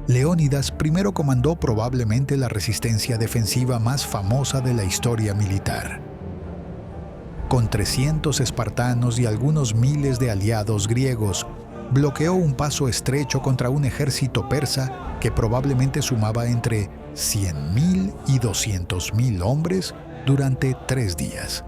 Leónidas primero comandó probablemente la resistencia defensiva más famosa de la historia militar. Con 300 espartanos y algunos miles de aliados griegos, bloqueó un paso estrecho contra un ejército persa que probablemente sumaba entre 100.000 y 200.000 hombres durante 3 días.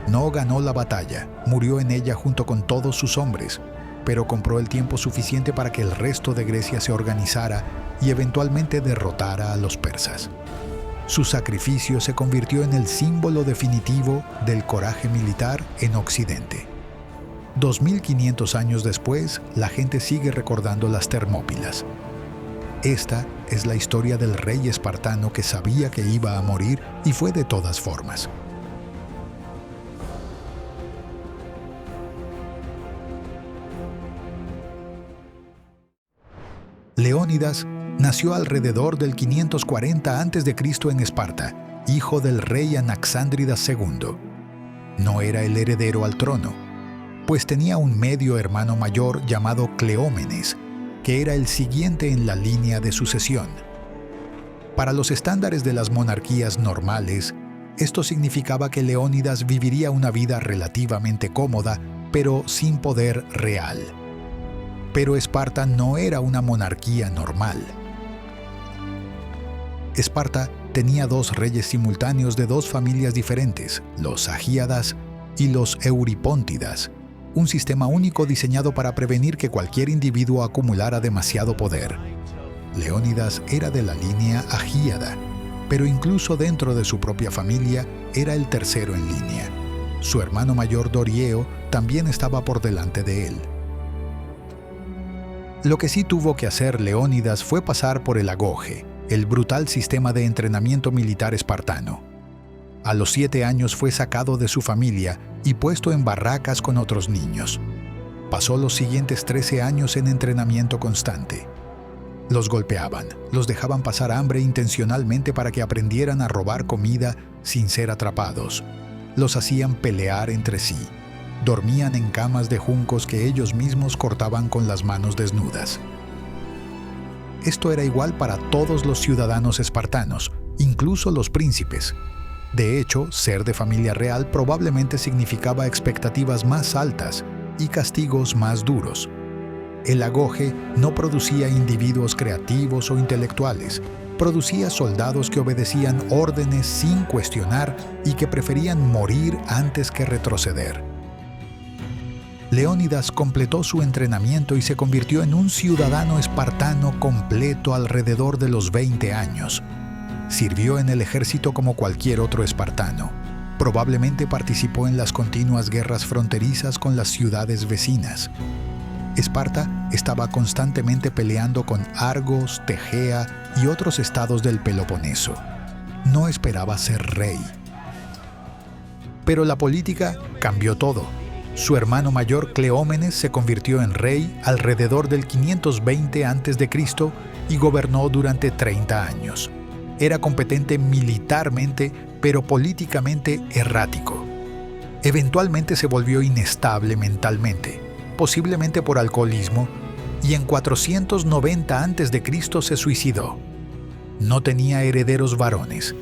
No ganó la batalla, murió en ella junto con todos sus hombres, pero compró el tiempo suficiente para que el resto de Grecia se organizara y eventualmente derrotara a los persas. Su sacrificio se convirtió en el símbolo definitivo del coraje militar en Occidente. 2500 años después, la gente sigue recordando las Termópilas. Esta es la historia del rey espartano que sabía que iba a morir y fue de todas formas. Leónidas nació alrededor del 540 a.C. en Esparta, hijo del rey Anaxándridas II. No era el heredero al trono, pues tenía un medio hermano mayor llamado Cleómenes, que era el siguiente en la línea de sucesión. Para los estándares de las monarquías normales, esto significaba que Leónidas viviría una vida relativamente cómoda, pero sin poder real. Pero Esparta no era una monarquía normal. Esparta tenía 2 reyes simultáneos de 2 familias diferentes, los Agíadas y los Euripóntidas, un sistema único diseñado para prevenir que cualquier individuo acumulara demasiado poder. Leónidas era de la línea Agíada, pero incluso dentro de su propia familia era el tercero en línea. Su hermano mayor Dorieo también estaba por delante de él. Lo que sí tuvo que hacer Leónidas fue pasar por el agoge, el brutal sistema de entrenamiento militar espartano. A los 7 años fue sacado de su familia y puesto en barracas con otros niños. Pasó los siguientes 13 años en entrenamiento constante. Los golpeaban, los dejaban pasar hambre intencionalmente para que aprendieran a robar comida sin ser atrapados. Los hacían pelear entre sí. Dormían en camas de juncos que ellos mismos cortaban con las manos desnudas. Esto era igual para todos los ciudadanos espartanos, incluso los príncipes. De hecho, ser de familia real probablemente significaba expectativas más altas y castigos más duros. El agoge no producía individuos creativos o intelectuales, producía soldados que obedecían órdenes sin cuestionar y que preferían morir antes que retroceder. Leónidas completó su entrenamiento y se convirtió en un ciudadano espartano completo alrededor de los 20 años. Sirvió en el ejército como cualquier otro espartano. Probablemente participó en las continuas guerras fronterizas con las ciudades vecinas. Esparta estaba constantemente peleando con Argos, Tegea y otros estados del Peloponeso. No esperaba ser rey. Pero la política cambió todo. Su hermano mayor Cleómenes se convirtió en rey alrededor del 520 a.C. y gobernó durante 30 años. Era competente militarmente, pero políticamente errático. Eventualmente se volvió inestable mentalmente, posiblemente por alcoholismo, y en 490 a.C. se suicidó. No tenía herederos varones.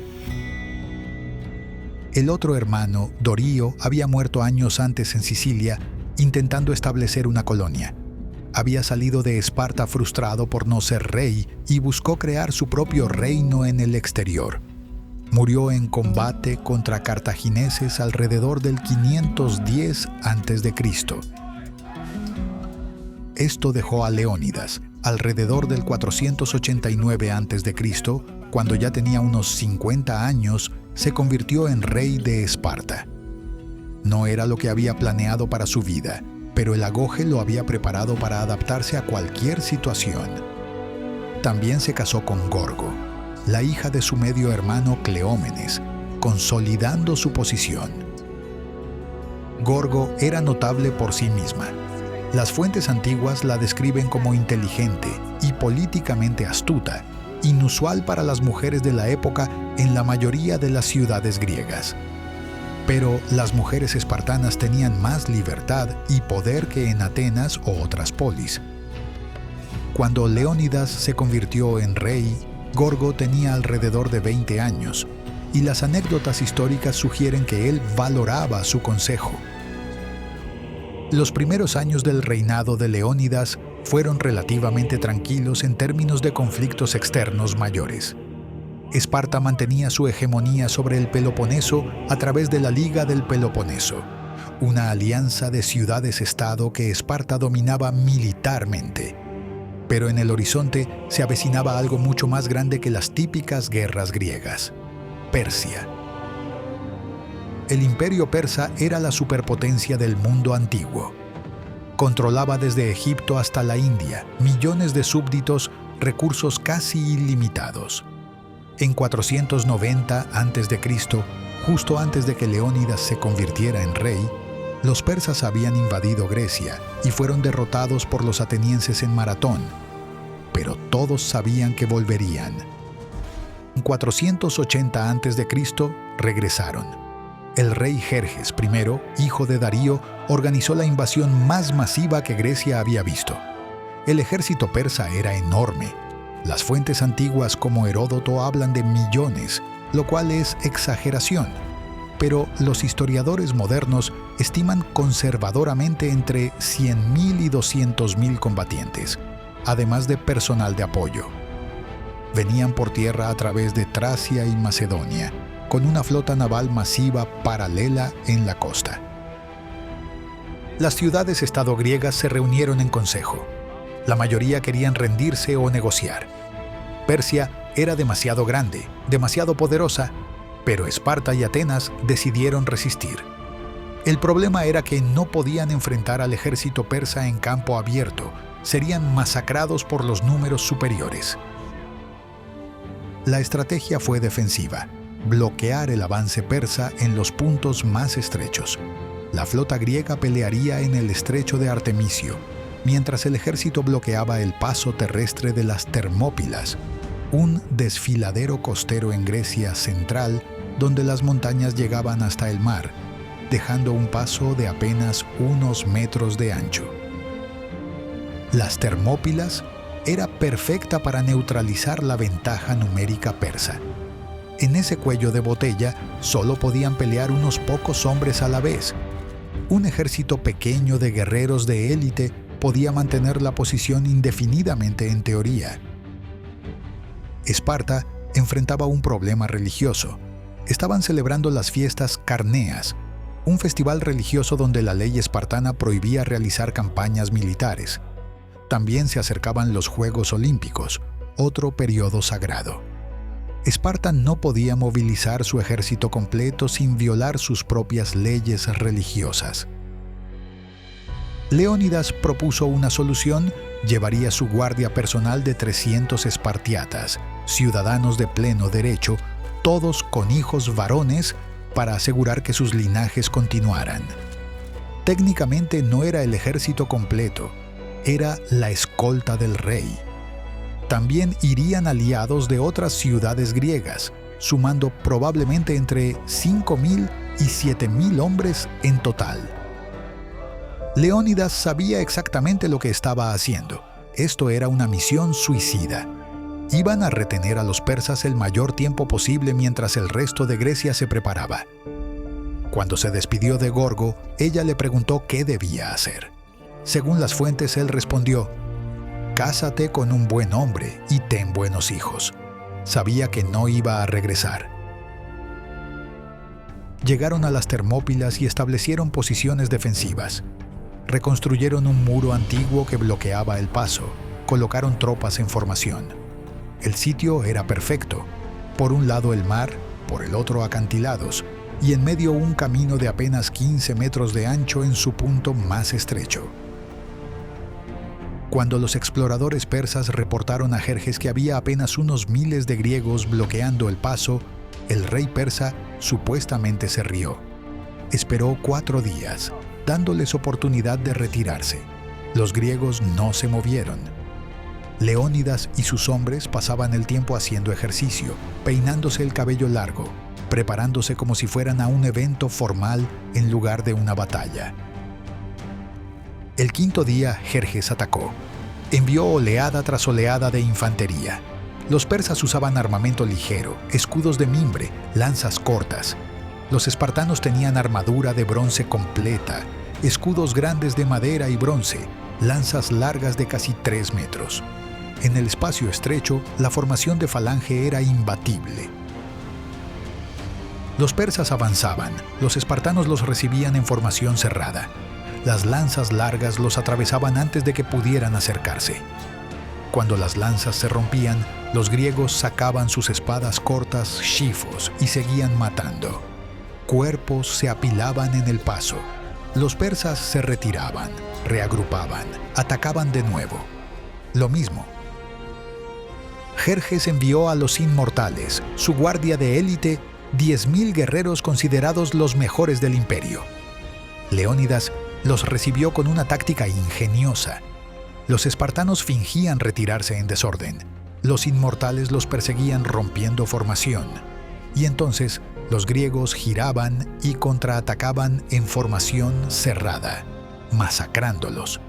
El otro hermano, Dorío, había muerto años antes en Sicilia, intentando establecer una colonia. Había salido de Esparta frustrado por no ser rey y buscó crear su propio reino en el exterior. Murió en combate contra cartagineses alrededor del 510 a.C. Esto dejó a Leónidas, alrededor del 489 a.C., cuando ya tenía unos 50 años, se convirtió en rey de Esparta. No era lo que había planeado para su vida, pero el agoge lo había preparado para adaptarse a cualquier situación. También se casó con Gorgo, la hija de su medio hermano Cleómenes, consolidando su posición. Gorgo era notable por sí misma. Las fuentes antiguas la describen como inteligente y políticamente astuta, inusual para las mujeres de la época en la mayoría de las ciudades griegas. Pero las mujeres espartanas tenían más libertad y poder que en Atenas o otras polis. Cuando Leónidas se convirtió en rey, Gorgo tenía alrededor de 20 años, y las anécdotas históricas sugieren que él valoraba su consejo. Los primeros años del reinado de Leónidas fueron relativamente tranquilos en términos de conflictos externos mayores. Esparta mantenía su hegemonía sobre el Peloponeso a través de la Liga del Peloponeso, una alianza de ciudades-estado que Esparta dominaba militarmente. Pero en el horizonte se avecinaba algo mucho más grande que las típicas guerras griegas: Persia. El imperio persa era la superpotencia del mundo antiguo. Controlaba desde Egipto hasta la India, millones de súbditos, recursos casi ilimitados. En 490 a.C., justo antes de que Leónidas se convirtiera en rey, los persas habían invadido Grecia y fueron derrotados por los atenienses en Maratón. Pero todos sabían que volverían. En 480 a.C. regresaron. El rey Jerjes I, hijo de Darío, organizó la invasión más masiva que Grecia había visto. El ejército persa era enorme. Las fuentes antiguas como Heródoto hablan de millones, lo cual es exageración. Pero los historiadores modernos estiman conservadoramente entre 100.000 y 200.000 combatientes, además de personal de apoyo. Venían por tierra a través de Tracia y Macedonia, con una flota naval masiva paralela en la costa. Las ciudades-estado griegas se reunieron en consejo. La mayoría querían rendirse o negociar. Persia era demasiado grande, demasiado poderosa, pero Esparta y Atenas decidieron resistir. El problema era que no podían enfrentar al ejército persa en campo abierto, serían masacrados por los números superiores. La estrategia fue defensiva: bloquear el avance persa en los puntos más estrechos. La flota griega pelearía en el estrecho de Artemisio, mientras el ejército bloqueaba el paso terrestre de las Termópilas, un desfiladero costero en Grecia central donde las montañas llegaban hasta el mar, dejando un paso de apenas unos metros de ancho. Las Termópilas era perfecta para neutralizar la ventaja numérica persa. En ese cuello de botella solo podían pelear unos pocos hombres a la vez. Un ejército pequeño de guerreros de élite podía mantener la posición indefinidamente en teoría. Esparta enfrentaba un problema religioso. Estaban celebrando las fiestas Carneas, un festival religioso donde la ley espartana prohibía realizar campañas militares. También se acercaban los Juegos Olímpicos, otro periodo sagrado. Esparta no podía movilizar su ejército completo sin violar sus propias leyes religiosas. Leónidas propuso una solución: llevaría su guardia personal de 300 espartiatas, ciudadanos de pleno derecho, todos con hijos varones, para asegurar que sus linajes continuaran. Técnicamente no era el ejército completo, era la escolta del rey. También irían aliados de otras ciudades griegas, sumando probablemente entre 5.000 y 7.000 hombres en total. Leónidas sabía exactamente lo que estaba haciendo. Esto era una misión suicida. Iban a retener a los persas el mayor tiempo posible mientras el resto de Grecia se preparaba. Cuando se despidió de Gorgo, ella le preguntó qué debía hacer. Según las fuentes, él respondió: «Cásate con un buen hombre y ten buenos hijos». Sabía que no iba a regresar. Llegaron a las Termópilas y establecieron posiciones defensivas. Reconstruyeron un muro antiguo que bloqueaba el paso. Colocaron tropas en formación. El sitio era perfecto. Por un lado el mar, por el otro acantilados, y en medio un camino de apenas 15 metros de ancho en su punto más estrecho. Cuando los exploradores persas reportaron a Jerjes que había apenas unos miles de griegos bloqueando el paso, el rey persa supuestamente se rió. Esperó 4 días, dándoles oportunidad de retirarse. Los griegos no se movieron. Leónidas y sus hombres pasaban el tiempo haciendo ejercicio, peinándose el cabello largo, preparándose como si fueran a un evento formal en lugar de una batalla. El 5.º día, Jerjes atacó. envió oleada tras oleada de infantería. Los persas usaban armamento ligero, escudos de mimbre, lanzas cortas. Los espartanos tenían armadura de bronce completa, escudos grandes de madera y bronce, lanzas largas de casi 3 metros. En el espacio estrecho, la formación de falange era imbatible. Los persas avanzaban, los espartanos los recibían en formación cerrada. Las lanzas largas los atravesaban antes de que pudieran acercarse. Cuando las lanzas se rompían, los griegos sacaban sus espadas cortas, shifos, y seguían matando. Cuerpos se apilaban en el paso. Los persas se retiraban, reagrupaban, atacaban de nuevo. Lo mismo. Jerjes envió a los inmortales, su guardia de élite, 10.000 guerreros considerados los mejores del imperio. Leónidas los recibió con una táctica ingeniosa. Los espartanos fingían retirarse en desorden. Los inmortales los perseguían rompiendo formación. Y entonces los griegos giraban y contraatacaban en formación cerrada, masacrándolos.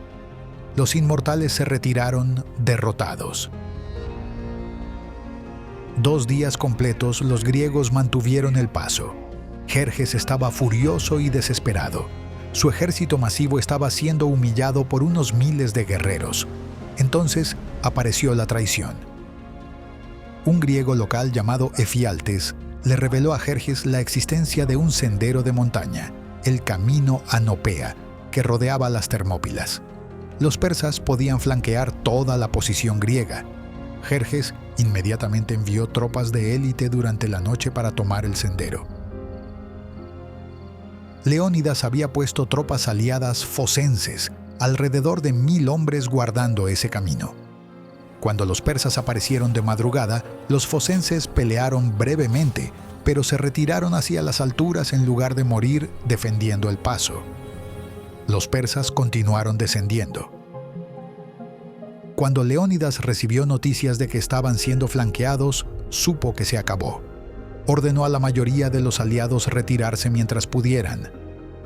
Los inmortales se retiraron derrotados. 2 días completos los griegos mantuvieron el paso. Jerjes estaba furioso y desesperado. Su ejército masivo estaba siendo humillado por unos miles de guerreros. Entonces apareció la traición. Un griego local llamado Efialtes le reveló a Jerjes la existencia de un sendero de montaña, el camino a Nopea, que rodeaba las Termópilas. Los persas podían flanquear toda la posición griega. Jerjes inmediatamente envió tropas de élite durante la noche para tomar el sendero. Leónidas había puesto tropas aliadas focenses, alrededor de 1.000 hombres guardando ese camino. Cuando los persas aparecieron de madrugada, los focenses pelearon brevemente, pero se retiraron hacia las alturas en lugar de morir defendiendo el paso. Los persas continuaron descendiendo. Cuando Leónidas recibió noticias de que estaban siendo flanqueados, supo que se acabó. Ordenó a la mayoría de los aliados retirarse mientras pudieran.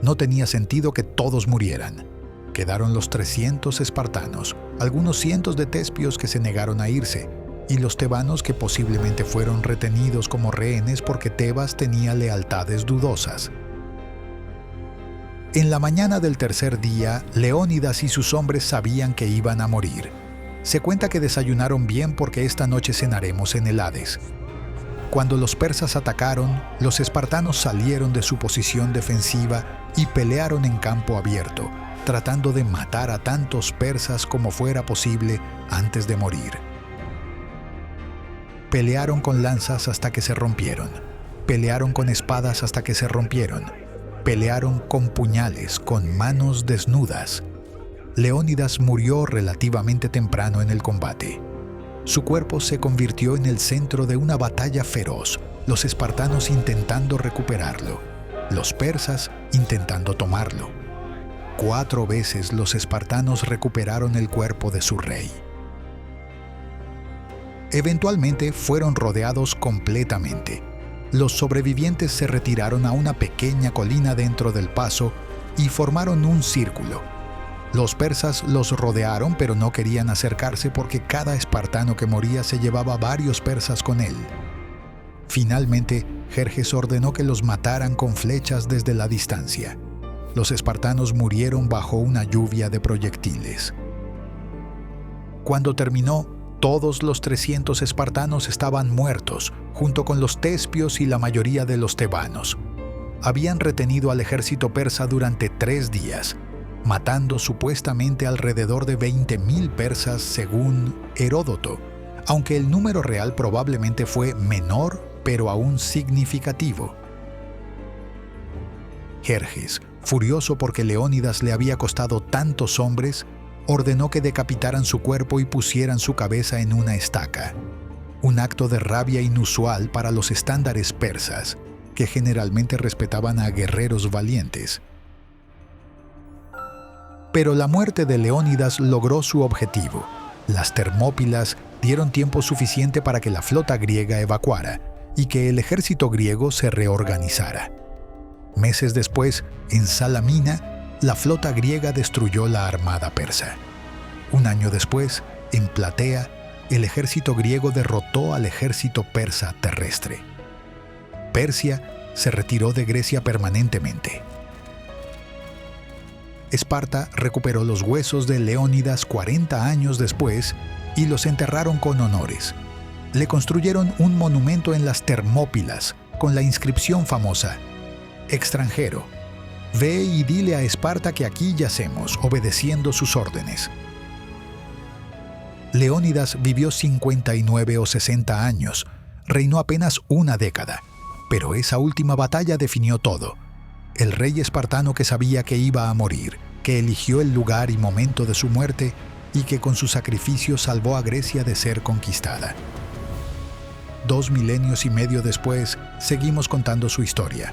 No tenía sentido que todos murieran. Quedaron los 300 espartanos, algunos cientos de tespios que se negaron a irse, y los tebanos que posiblemente fueron retenidos como rehenes porque Tebas tenía lealtades dudosas. En la mañana del tercer día, Leónidas y sus hombres sabían que iban a morir. Se cuenta que desayunaron bien porque esta noche cenaremos en el Hades. Cuando los persas atacaron, los espartanos salieron de su posición defensiva y pelearon en campo abierto, tratando de matar a tantos persas como fuera posible antes de morir. Pelearon con lanzas hasta que se rompieron. Pelearon con espadas hasta que se rompieron. Pelearon con puñales, con manos desnudas. Leónidas murió relativamente temprano en el combate. Su cuerpo se convirtió en el centro de una batalla feroz, los espartanos intentando recuperarlo, los persas intentando tomarlo. 4 veces los espartanos recuperaron el cuerpo de su rey. Eventualmente fueron rodeados completamente. Los sobrevivientes se retiraron a una pequeña colina dentro del paso y formaron un círculo. Los persas los rodearon, pero no querían acercarse porque cada espartano que moría se llevaba varios persas con él. Finalmente, Jerjes ordenó que los mataran con flechas desde la distancia. Los espartanos murieron bajo una lluvia de proyectiles. Cuando terminó, todos los 300 espartanos estaban muertos, junto con los tespios y la mayoría de los tebanos. Habían retenido al ejército persa durante 3 días, matando supuestamente alrededor de 20.000 persas según Heródoto, aunque el número real probablemente fue menor, pero aún significativo. Jerjes, furioso porque Leónidas le había costado tantos hombres, ordenó que decapitaran su cuerpo y pusieran su cabeza en una estaca. Un acto de rabia inusual para los estándares persas, que generalmente respetaban a guerreros valientes. Pero la muerte de Leónidas logró su objetivo. Las Termópilas dieron tiempo suficiente para que la flota griega evacuara y que el ejército griego se reorganizara. Meses después, en Salamina, la flota griega destruyó la armada persa. Un año después, en Platea, el ejército griego derrotó al ejército persa terrestre. Persia se retiró de Grecia permanentemente. Esparta recuperó los huesos de Leónidas 40 años después y los enterraron con honores. Le construyeron un monumento en las Termópilas con la inscripción famosa: extranjero, ve y dile a Esparta que aquí yacemos, obedeciendo sus órdenes. Leónidas vivió 59 o 60 años, reinó apenas una década, pero esa última batalla definió todo. El rey espartano que sabía que iba a morir, que eligió el lugar y momento de su muerte y que con su sacrificio salvó a Grecia de ser conquistada. 2 milenios y medio después, seguimos contando su historia.